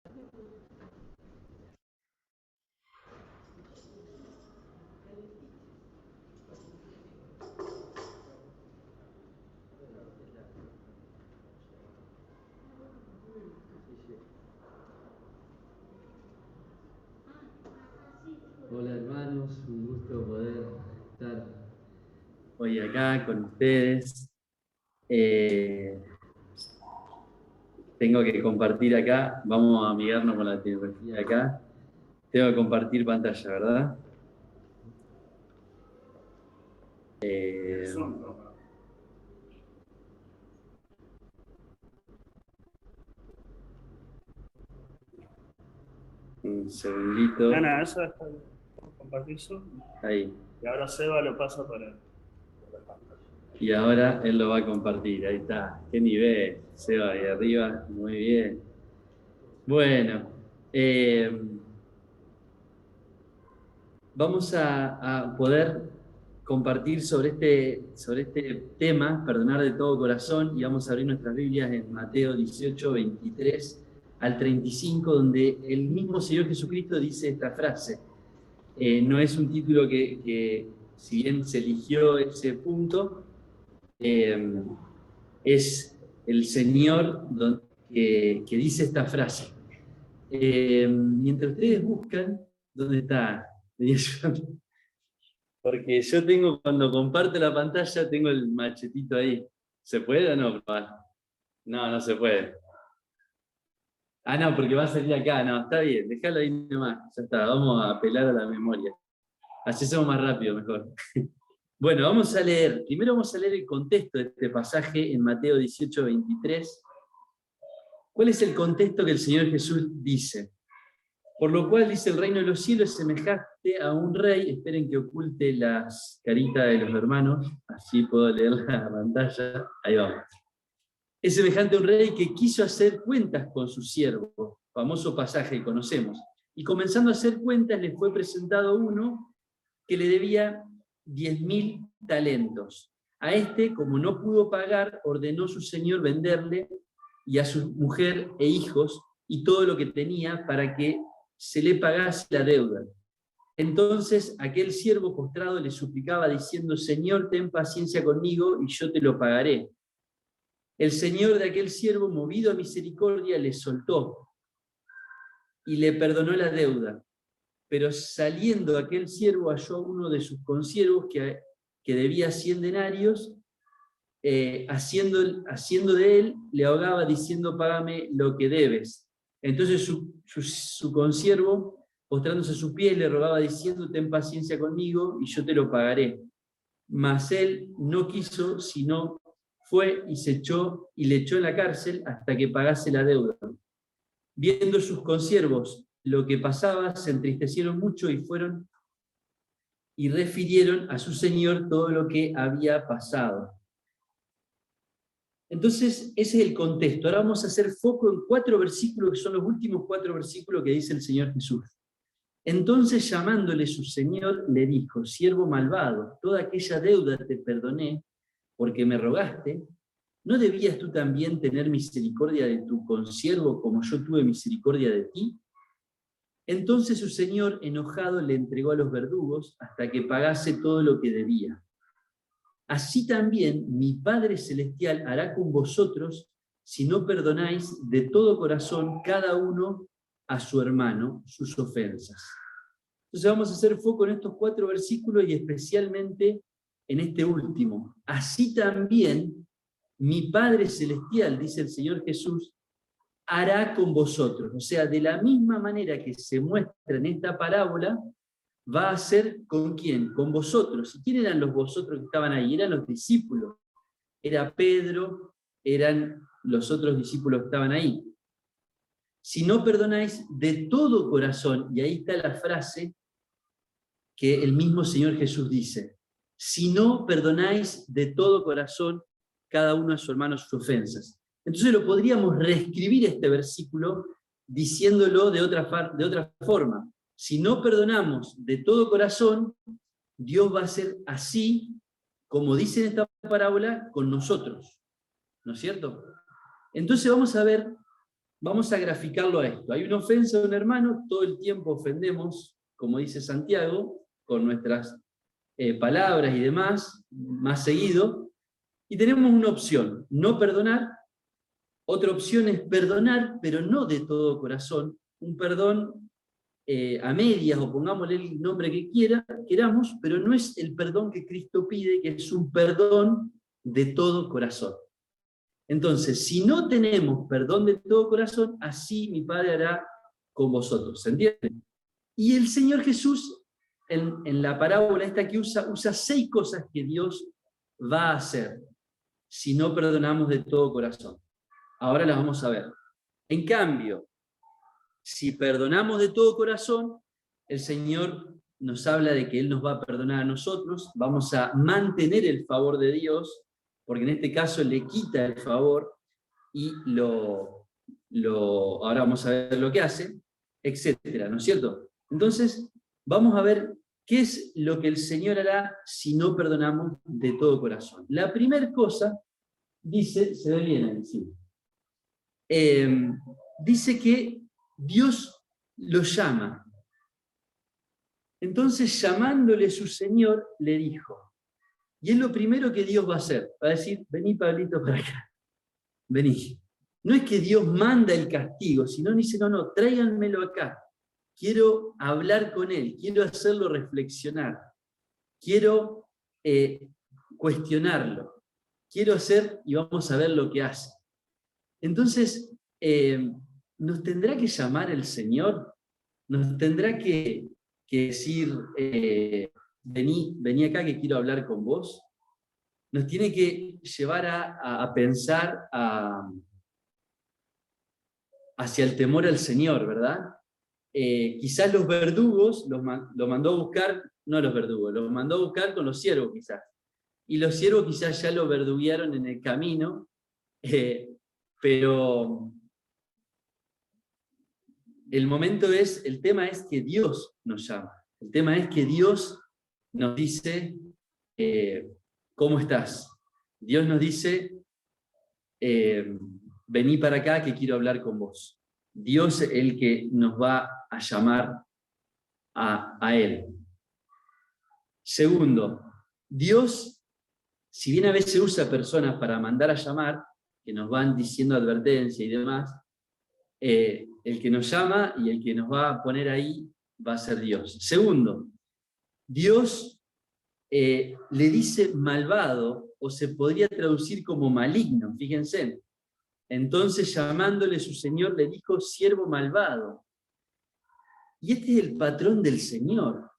Hola hermanos, un gusto poder estar hoy acá con ustedes. Tengo que compartir acá, vamos a amigarnos con la tecnología acá. Tengo que compartir pantalla, ¿verdad? Un segundito. Ana, eso está bien. Compartir Zoom. Ahí. Y ahora Seba lo pasa para la pantalla. Y ahora él lo va a compartir, ahí está. Qué nivel, Seba ahí arriba, muy bien. Bueno, vamos a poder compartir sobre este tema, perdonar de todo corazón, y vamos a abrir nuestras Biblias en Mateo 18, 23 al 35, donde el mismo Señor Jesucristo dice esta frase. No es un título que si bien se eligió ese punto, es el Señor que dice esta frase. Mientras ustedes buscan, ¿dónde está? Porque yo tengo, cuando comparto la pantalla, tengo el machetito ahí. ¿Se puede o no? No, no se puede. Ah, no, porque va a salir acá. No, está bien, déjalo ahí nomás. Ya está, vamos a apelar a la memoria. Así somos más rápido, mejor. Bueno, vamos a leer. Primero vamos a leer el contexto de este pasaje en Mateo 18, 23. ¿Cuál es el contexto que el Señor Jesús dice? Por lo cual dice: el reino de los cielos es semejante a un rey. Esperen que oculte las caritas de los hermanos, así puedo leer la pantalla. Ahí vamos. Es semejante a un rey que quiso hacer cuentas con sus siervos, famoso pasaje que conocemos. Y comenzando a hacer cuentas, le fue presentado uno que le debía 10.000 talentos. A este, como no pudo pagar, ordenó su señor venderle y a su mujer e hijos y todo lo que tenía para que se le pagase la deuda. Entonces aquel siervo postrado le suplicaba diciendo: Señor, ten paciencia conmigo y yo te lo pagaré. El señor de aquel siervo, movido a misericordia, le soltó y le perdonó la deuda. Pero saliendo aquel siervo halló a uno de sus consiervos que debía 100 denarios, haciendo de él, le ahogaba diciendo: págame lo que debes. Entonces su consiervo, postrándose a sus pies, le rogaba diciendo: ten paciencia conmigo y yo te lo pagaré. Mas él no quiso, sino fue y le echó en la cárcel hasta que pagase la deuda. Viendo sus consiervos lo que pasaba, se entristecieron mucho y fueron y refirieron a su señor todo lo que había pasado. Entonces, ese es el contexto. Ahora vamos a hacer foco en 4 versículos, que son los últimos 4 versículos que dice el Señor Jesús. Entonces, llamándole su señor, le dijo: siervo malvado, toda aquella deuda te perdoné, porque me rogaste. ¿No debías tú también tener misericordia de tu consiervo como yo tuve misericordia de ti? Entonces su señor, enojado, le entregó a los verdugos hasta que pagase todo lo que debía. Así también mi Padre Celestial hará con vosotros si no perdonáis de todo corazón cada uno a su hermano sus ofensas. Entonces vamos a hacer foco en estos 4 versículos y especialmente en este último. Así también mi Padre Celestial, dice el Señor Jesús, hará con vosotros. O sea, de la misma manera que se muestra en esta parábola, va a ser ¿con quién? Con vosotros. ¿Y quién eran los vosotros que estaban ahí? Eran los discípulos. Era Pedro, eran los otros discípulos que estaban ahí. Si no perdonáis de todo corazón, y ahí está la frase que el mismo Señor Jesús dice: si no perdonáis de todo corazón cada uno a su hermano sus ofensas. Entonces lo podríamos reescribir este versículo diciéndolo de otra forma. Si no perdonamos de todo corazón, Dios va a ser así, como dice en esta parábola, con nosotros. ¿No es cierto? Entonces vamos a ver vamos a graficarlo a esto. Hay una ofensa de un hermano, todo el tiempo ofendemos, como dice Santiago, con nuestras palabras y demás, más seguido, y tenemos una opción, no perdonar. Otra opción es perdonar, pero no de todo corazón, un perdón a medias, o pongámosle el nombre que queramos, pero no es el perdón que Cristo pide, que es un perdón de todo corazón. Entonces, si no tenemos perdón de todo corazón, así mi Padre hará con vosotros, ¿se entiende? Y el Señor Jesús, en la parábola esta que usa 6 cosas que Dios va a hacer si no perdonamos de todo corazón. Ahora las vamos a ver. En cambio, si perdonamos de todo corazón, el Señor nos habla de que Él nos va a perdonar a nosotros, vamos a mantener el favor de Dios, porque en este caso le quita el favor y ahora vamos a ver lo que hace, etcétera, ¿no es cierto? Entonces, vamos a ver qué es lo que el Señor hará si no perdonamos de todo corazón. La primera cosa, dice, se ve bien ahí, sí. Dice que Dios lo llama. Entonces, llamándole su Señor, le dijo. Y es lo primero que Dios va a hacer. Va a decir, vení, Pablito, para acá. Vení. No es que Dios manda el castigo, sino dice, no, tráiganmelo acá. Quiero hablar con él, quiero hacerlo reflexionar. Quiero cuestionarlo. Quiero hacer, y vamos a ver lo que hace. Entonces, nos tendrá que llamar el Señor, nos tendrá que decir, vení acá que quiero hablar con vos. Nos tiene que llevar a pensar hacia el temor al Señor, ¿verdad? Quizás los verdugos lo mandó a buscar, no los verdugos, los mandó a buscar con los siervos quizás. Y los siervos quizás ya lo verduguearon en el camino, pero el tema es que Dios nos llama. El tema es que Dios nos dice, ¿cómo estás? Dios nos dice, vení para acá que quiero hablar con vos. Dios es el que nos va a llamar a Él. Segundo, Dios, si bien a veces usa personas para mandar a llamar, que nos van diciendo advertencia y demás, el que nos llama y el que nos va a poner ahí va a ser Dios. Segundo, Dios le dice malvado, o se podría traducir como maligno, fíjense. Entonces, llamándole su Señor, le dijo siervo malvado. Y este es el patrón del Señor.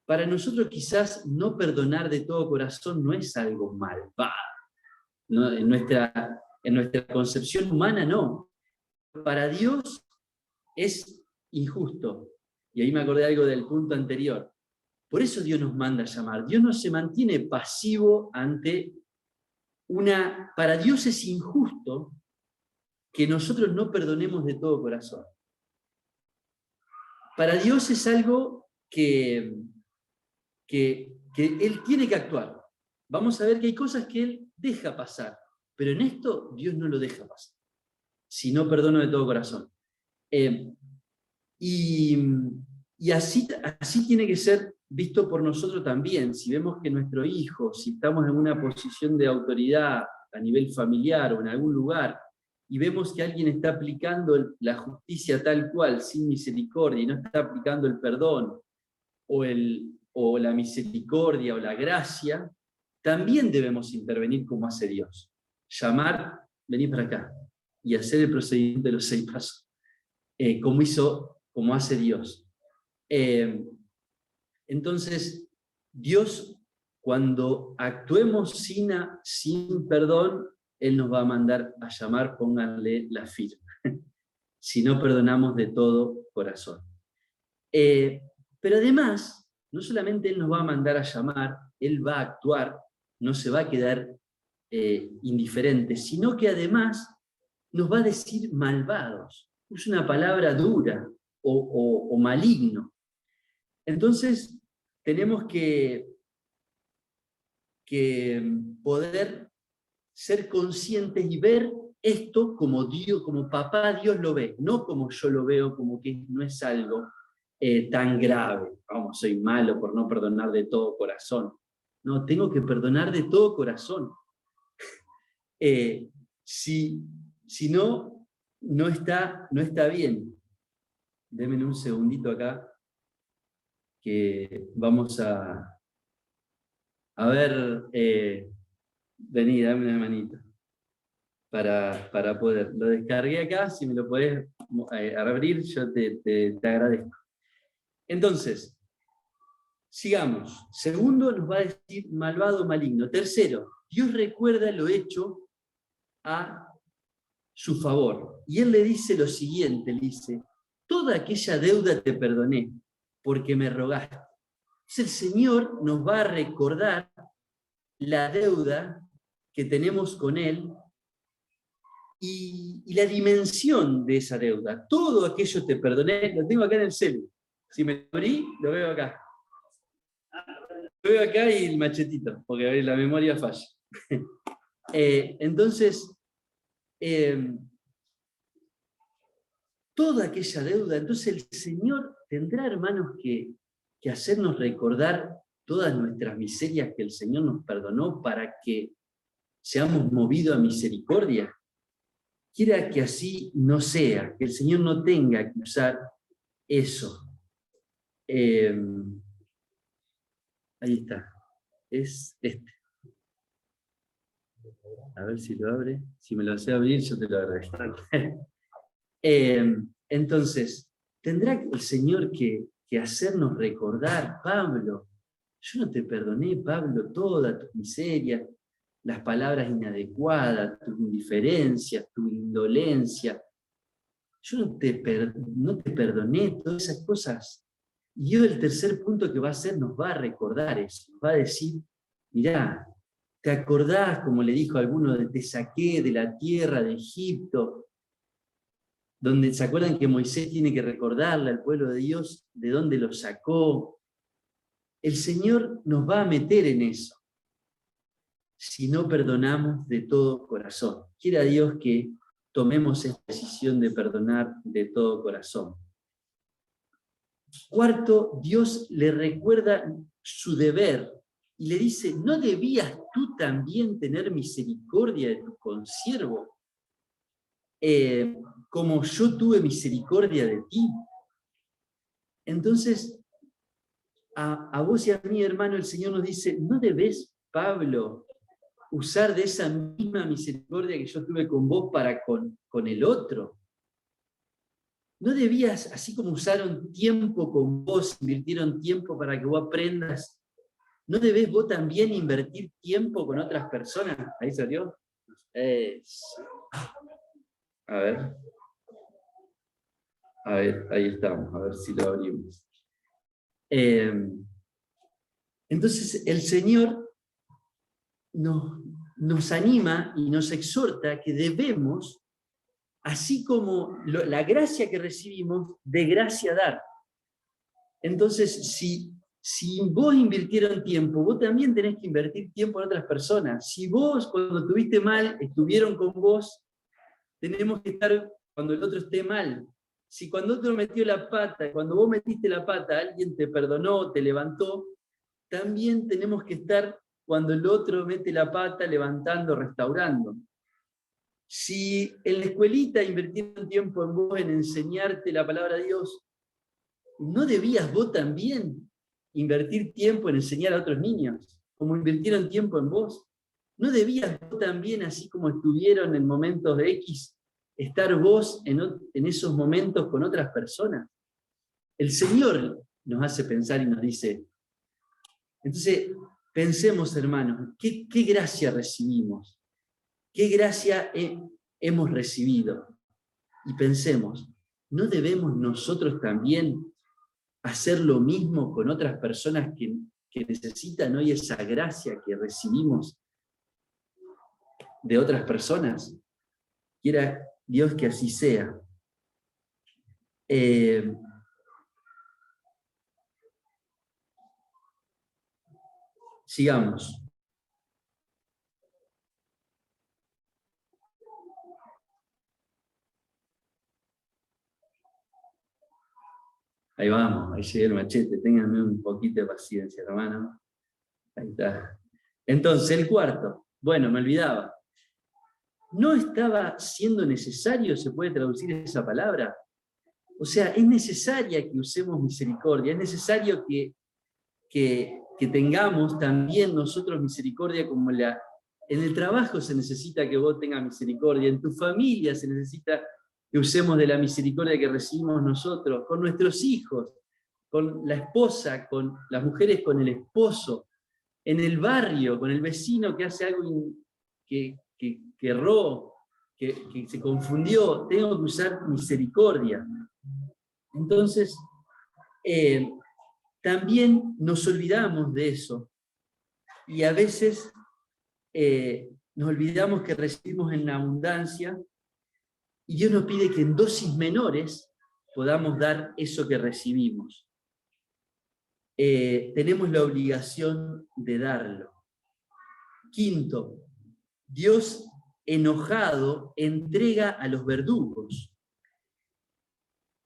Para nosotros quizás no perdonar de todo corazón no es algo malvado. ¿No? En nuestra concepción humana no. Para Dios es injusto. Y ahí me acordé algo del punto anterior. Por eso Dios nos manda a llamar. Dios no se mantiene pasivo ante para Dios es injusto que nosotros no perdonemos de todo corazón. Para Dios es algo que Él tiene que actuar. Vamos a ver que hay cosas que Él deja pasar, pero en esto Dios no lo deja pasar, si no perdono de todo corazón. Y así tiene que ser visto por nosotros también. Si vemos que nuestro hijo, si estamos en una posición de autoridad a nivel familiar o en algún lugar, y vemos que alguien está aplicando la justicia tal cual, sin misericordia, y no está aplicando el perdón, o la misericordia, o la gracia, también debemos intervenir como hace Dios. Llamar, venir para acá, y hacer el procedimiento de los 6 pasos, como hace Dios. Entonces, Dios, cuando actuemos sin perdón, Él nos va a mandar a llamar, pónganle la firma, si no perdonamos de todo corazón. Pero además, no solamente Él nos va a mandar a llamar, Él va a actuar, no se va a quedar indiferente, sino que además nos va a decir malvados. Es una palabra dura o maligno. Entonces, tenemos que poder ser conscientes y ver esto como Dios, como papá Dios lo ve, no como yo lo veo, como que no es algo tan grave. Vamos, soy malo por no perdonar de todo corazón. No, tengo que perdonar de todo corazón. Si no, no está bien. Denme un segundito acá, que vamos a ver, vení, dame una manito, para poder. Lo descargué acá, si me lo podés abrir, yo te agradezco. Entonces, sigamos. Segundo, nos va a decir malvado, maligno. Tercero, Dios recuerda lo hecho a su favor. Y él le dice lo siguiente, le dice, toda aquella deuda te perdoné, porque me rogaste. Entonces el Señor nos va a recordar la deuda que tenemos con Él y la dimensión de esa deuda. Todo aquello te perdoné, lo tengo acá en el celu. Si me abrí, lo veo acá. Lo veo acá y el machetito, porque la memoria falla. Entonces, toda aquella deuda, entonces el Señor tendrá, hermanos, que hacernos recordar todas nuestras miserias que el Señor nos perdonó para que seamos movidos a misericordia. Quiera que así no sea, que el Señor no tenga que usar eso. Ahí está, es este. A ver si lo abre. Si me lo hace abrir, yo te lo agradezco. Entonces, tendrá el Señor que hacernos recordar, Pablo, yo no te perdoné, Pablo, toda tu miseria, las palabras inadecuadas, tus indiferencias, tu indolencia. Yo no te perdoné todas esas cosas. Y yo el tercer punto que va a hacer nos va a recordar eso, nos va a decir, mirá, ¿te acordás, como le dijo a alguno, te saqué de la tierra de Egipto? Donde se acuerdan que Moisés tiene que recordarle al pueblo de Dios de dónde lo sacó. El Señor nos va a meter en eso, si no perdonamos de todo corazón. Quiera Dios que tomemos esta decisión de perdonar de todo corazón. Cuarto, Dios le recuerda su deber y le dice, ¿no debías tú también tener misericordia de tu consiervo? Como yo tuve misericordia de ti. Entonces, a vos y a mí, hermano, el Señor nos dice, ¿no debes, Pablo, usar de esa misma misericordia que yo tuve con vos para con el otro? ¿No debías, así como usaron tiempo con vos, invirtieron tiempo para que vos aprendas, ¿no debés vos también invertir tiempo con otras personas? ¿Ahí salió? A ver. A ver, ahí estamos, a ver si lo abrimos. Entonces el Señor nos anima y nos exhorta que debemos, así como la gracia que recibimos, de gracia dar. Entonces, si vos invirtieron tiempo, vos también tenés que invertir tiempo en otras personas. Si vos, cuando estuviste mal, estuvieron con vos, tenemos que estar cuando el otro esté mal. Si cuando otro metió la pata, cuando vos metiste la pata, alguien te perdonó, te levantó, también tenemos que estar cuando el otro mete la pata, levantando, restaurando. Si en la escuelita invirtieron tiempo en vos, en enseñarte la palabra de Dios, ¿no debías vos también invertir tiempo en enseñar a otros niños, como invirtieron tiempo en vos? ¿No debías vos también, así como estuvieron en momentos de X, estar vos en esos momentos con otras personas? El Señor nos hace pensar y nos dice, entonces, pensemos, hermanos, ¿qué gracia recibimos? ¿Qué gracia hemos recibido? Y pensemos, ¿no debemos nosotros también hacer lo mismo con otras personas que necesitan hoy esa gracia que recibimos de otras personas? Quiera Dios que así sea. Sigamos. Ahí vamos, ahí llegué el machete, ténganme un poquito de paciencia, hermano. Ahí está. Entonces, el cuarto, bueno, me olvidaba. ¿No estaba siendo necesario, se puede traducir esa palabra? O sea, es necesaria que usemos misericordia, es necesario que tengamos también nosotros misericordia como en el trabajo se necesita que vos tengas misericordia, en tu familia se necesita que usemos de la misericordia que recibimos nosotros, con nuestros hijos, con la esposa, con las mujeres, con el esposo, en el barrio, con el vecino que hace algo que erró, que se confundió, tengo que usar misericordia. Entonces, también nos olvidamos de eso, y a veces nos olvidamos que recibimos en abundancia, y Dios nos pide que en dosis menores podamos dar eso que recibimos. Tenemos la obligación de darlo. Quinto, Dios enojado entrega a los verdugos.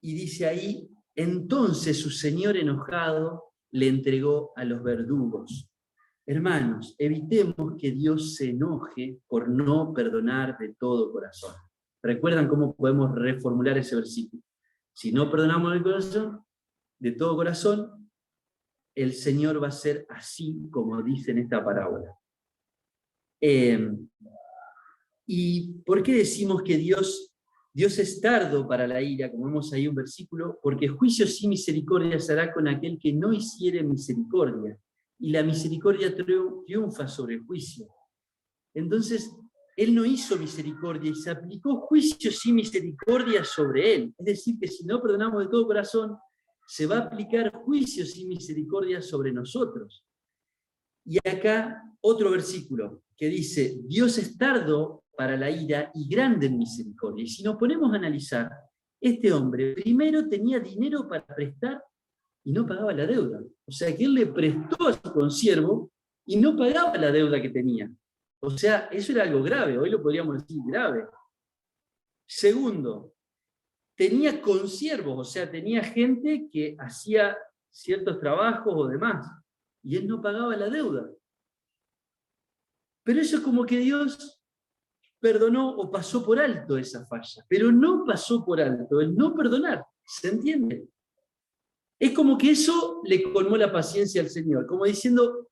Y dice ahí, entonces su Señor enojado le entregó a los verdugos. Hermanos, evitemos que Dios se enoje por no perdonar de todo corazón. ¿Recuerdan cómo podemos reformular ese versículo? Si no perdonamos de todo corazón, el Señor va a ser así como dice en esta parábola. ¿Y por qué decimos que Dios es tardo para la ira, como vemos ahí un versículo? Porque juicio sin misericordia se hará con aquel que no hiciere misericordia, y la misericordia triunfa sobre el juicio. Entonces, Él no hizo misericordia y se aplicó juicio sin misericordia sobre Él. Es decir, que si no perdonamos de todo corazón, se va a aplicar juicio sin misericordia sobre nosotros. Y acá otro versículo que dice, Dios es tardo para la ira y grande en misericordia. Y si nos ponemos a analizar, este hombre primero tenía dinero para prestar y no pagaba la deuda. O sea que él le prestó a su consiervo y no pagaba la deuda que tenía. O sea, eso era algo grave, hoy lo podríamos decir grave. Segundo, tenía consiervos, o sea, tenía gente que hacía ciertos trabajos o demás, y él no pagaba la deuda. Pero eso es como que Dios perdonó o pasó por alto esa falla, pero no pasó por alto el no perdonar, ¿se entiende? Es como que eso le colmó la paciencia al Señor, como diciendo,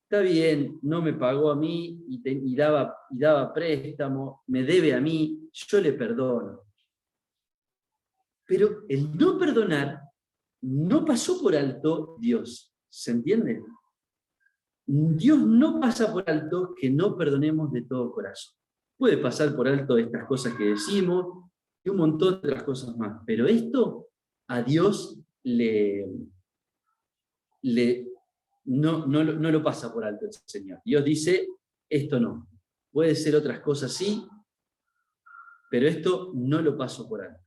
está bien, no me pagó a mí y daba préstamo, me debe a mí, yo le perdono. Pero el no perdonar no pasó por alto Dios, ¿se entiende? Dios no pasa por alto que no perdonemos de todo corazón. Puede pasar por alto estas cosas que decimos y un montón de otras cosas más, pero esto a Dios no lo pasa por alto el Señor. Dios dice, esto no. Puede ser otras cosas sí, pero esto no lo paso por alto.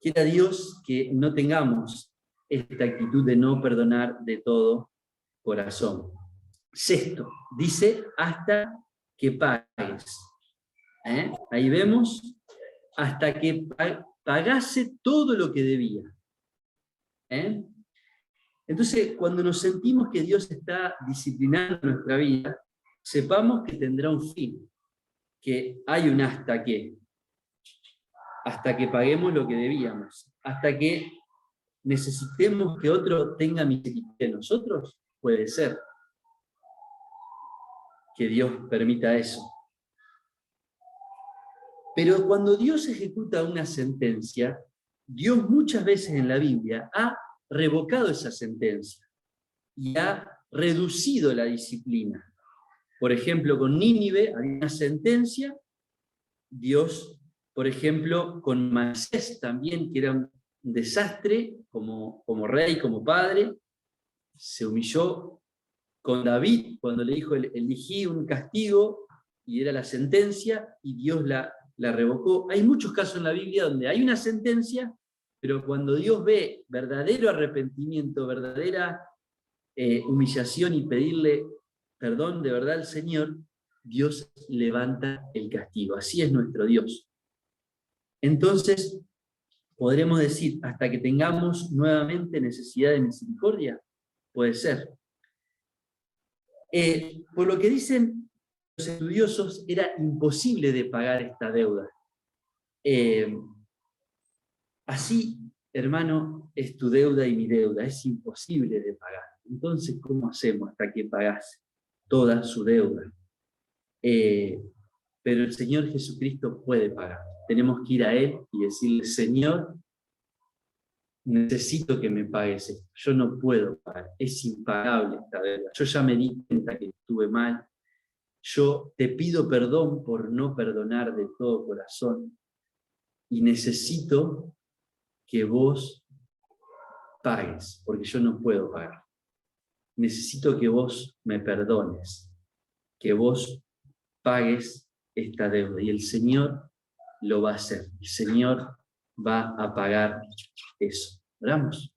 Quiera Dios que no tengamos esta actitud de no perdonar de todo corazón. Sexto, dice hasta que pagues. Ahí vemos, hasta que pagase todo lo que debía. Entonces, cuando nos sentimos que Dios está disciplinando nuestra vida, sepamos que tendrá un fin, que hay un hasta que paguemos lo que debíamos, hasta que necesitemos que otro tenga misericordia de nosotros, puede ser que Dios permita eso. Pero cuando Dios ejecuta una sentencia, Dios muchas veces en la Biblia ha revocado esa sentencia y ha reducido la disciplina. Por ejemplo, con Nínive había una sentencia, Dios, por ejemplo, con Manasés también, que era un desastre como rey, como padre, se humilló con David cuando le dijo, elegí un castigo y era la sentencia y Dios la revocó. Hay muchos casos en la Biblia donde hay una sentencia, pero cuando Dios ve verdadero arrepentimiento, verdadera humillación y pedirle perdón de verdad al Señor, Dios levanta el castigo. Así es nuestro Dios. Entonces, Podremos decir, hasta que tengamos nuevamente necesidad de misericordia. Puede ser. Por lo que dicen los estudiosos, era imposible de pagar esta deuda. Así, hermano, es tu deuda y mi deuda, es imposible de pagar. Entonces, ¿cómo hacemos hasta que pagase toda su deuda? Pero el Señor Jesucristo puede pagar. Tenemos que ir a Él y decirle, Señor, necesito que me pagues esto. Yo no puedo pagar, es impagable esta deuda. Yo ya me di cuenta que estuve mal. Yo te pido perdón por no perdonar de todo corazón y necesito que vos pagues, porque yo no puedo pagar. Necesito que vos me perdones, que vos pagues esta deuda. Y el Señor lo va a hacer. El Señor va a pagar eso. Oramos.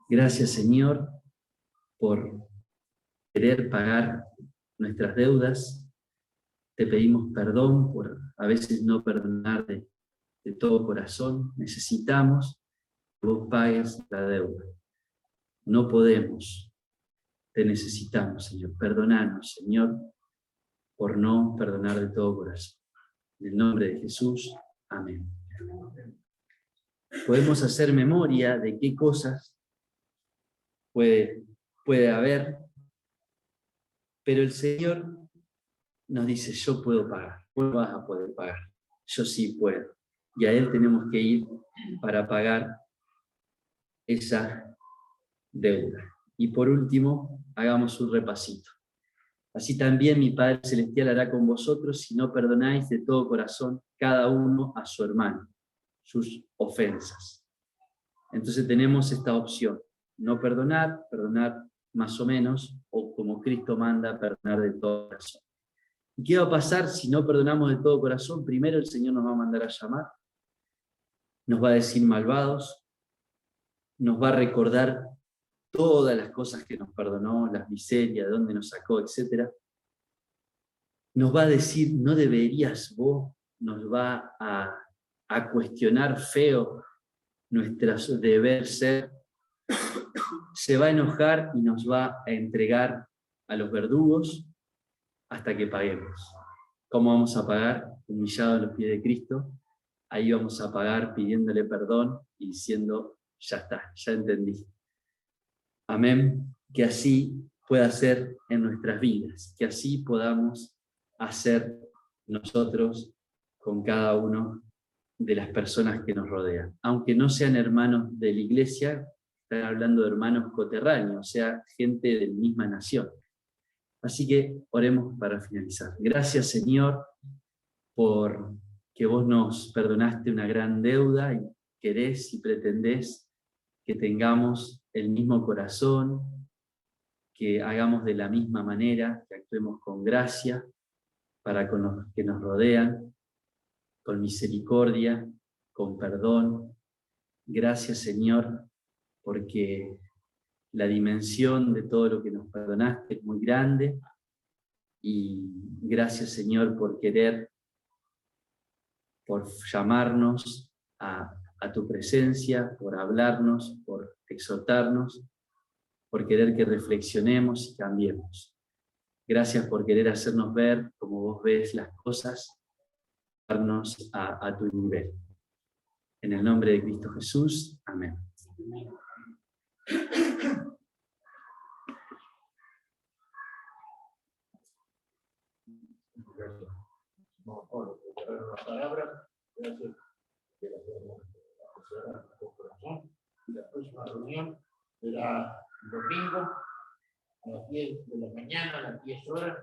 Gracias, Señor, por querer pagar nuestras deudas. Te pedimos perdón por a veces no perdonar de todo corazón. Necesitamos que vos pagues la deuda. No podemos. Te necesitamos, Señor. Perdonanos, Señor, por no perdonar de todo corazón. En el nombre de Jesús. Amén. Podemos hacer memoria de qué cosas puede haber, pero el Señor nos dice, yo puedo pagar, vos vas a poder pagar, yo sí puedo. Y a Él tenemos que ir para pagar esa deuda. Y por último, hagamos un repasito. Así también mi Padre Celestial hará con vosotros si no perdonáis de todo corazón cada uno a su hermano sus ofensas. Entonces tenemos esta opción, no perdonar, perdonar más o menos, o como Cristo manda, perdonar de todo corazón. ¿Y qué va a pasar si no perdonamos de todo corazón? Primero el Señor nos va a mandar a llamar, nos va a decir malvados, nos va a recordar todas las cosas que nos perdonó, las miserias, de dónde nos sacó, etc. Nos va a decir, no deberías vos, nos va a cuestionar feo nuestro deber ser, se va a enojar y nos va a entregar a los verdugos hasta que paguemos. ¿Cómo vamos a pagar? Humillados a los pies de Cristo. Ahí vamos a pagar pidiéndole perdón y diciendo, ya está, ya entendí. Amén. Que así pueda ser en nuestras vidas, que así podamos hacer nosotros con cada uno de las personas que nos rodean. Aunque no sean hermanos de la iglesia, están hablando de hermanos coterráneos, o sea, gente de la misma nación. Así que oremos para finalizar. Gracias, Señor, por que vos nos perdonaste una gran deuda y querés y pretendés que tengamos el mismo corazón, que hagamos de la misma manera, que actuemos con gracia para con los que nos rodean, con misericordia, con perdón. Gracias, Señor, porque la dimensión de todo lo que nos perdonaste es muy grande, y gracias, Señor, por querer, por llamarnos a tu presencia, por hablarnos, por exhortarnos, por querer que reflexionemos y cambiemos. Gracias por querer hacernos ver como vos ves las cosas, darnos a tu nivel. En el nombre de Cristo Jesús. Amén. La próxima reunión será el domingo a las 10 de la mañana, a las 10 horas.